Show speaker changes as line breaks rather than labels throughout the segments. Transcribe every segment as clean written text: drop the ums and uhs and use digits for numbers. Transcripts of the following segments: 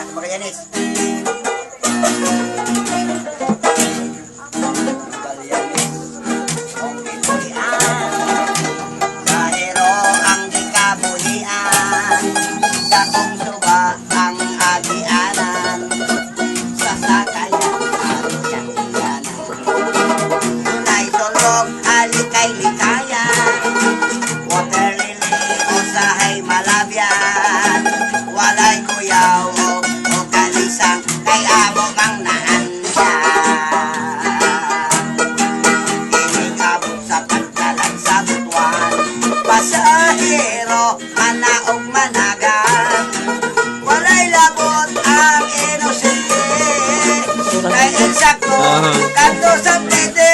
Para sa Magallanes. Dakong suba ang agianan sa sakayan at yan-iyanan. Tunay tulog, alikay likayan, water lily o sahay malabyan. Walay kuyaw o kalisang kay amo kang naandyan. Inigabot sa pagkalan sa butuan, pasahero, manaog managan. Walay labot ang inosente, kay insakto, kanto sa plete.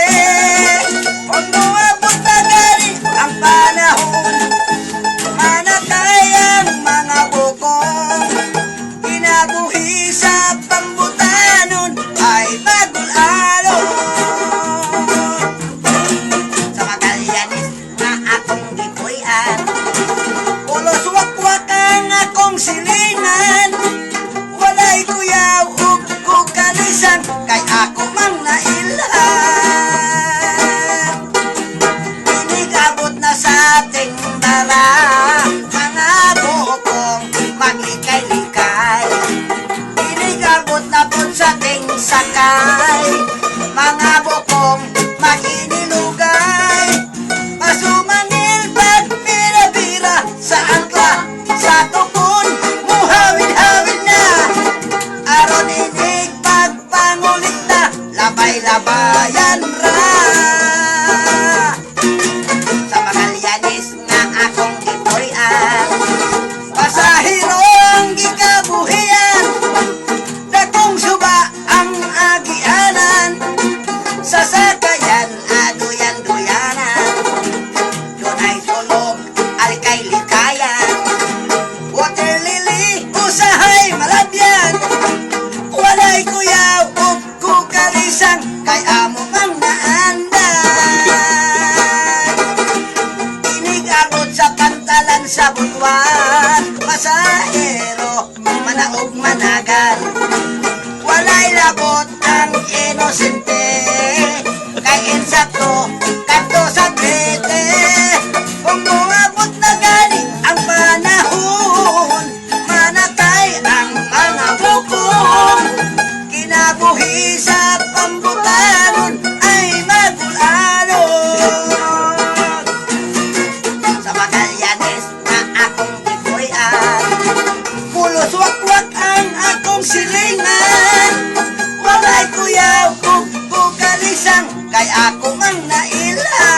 Kung nuwabot na gani ang panahon, manatay ang mga bukong. Kinabuhi sa pambutanon ay magulalo. Sa Magallanes na akong gipuyan, ulos wakwak ang akong silingan. Walay kuyaw ug kukalisan, kay ako mang nailhan. Inigabot na sa ating dala, mga bukong maglikay-likay. Inigabot na po sa ating sakay, mga bukong maginilugay. Masumangil pag bira-bira sa angkla, sa tukon, muhawid-hawid na. Aron inig pagpangulit na, labay-labayan ra. Sa Magallanes nga akong gipuyan, pasahero ang gikabuhian. Dakong suba ang agianan, sa sakayan aduyan-duyanan. Dunay tulog, alikay likayan, water lily usahay malabyan. Walay kuyaw ug kukalisang, kay amo kang naandan. Inigabot sa pantalan sa butuan, pasahero, manaog managan. Walay labot ang inosente, kay insakto, kanto sa plete. Kung umabot na gani ang panahon, manatay ang mga bukong. Kinabuhi sa pambutanon ay magulalo. Sa Magallanes na akong gipuyan, pulos wakwak ang akong silingan. Walay kuyaw ug kukalisang, kay ako mang nailhan.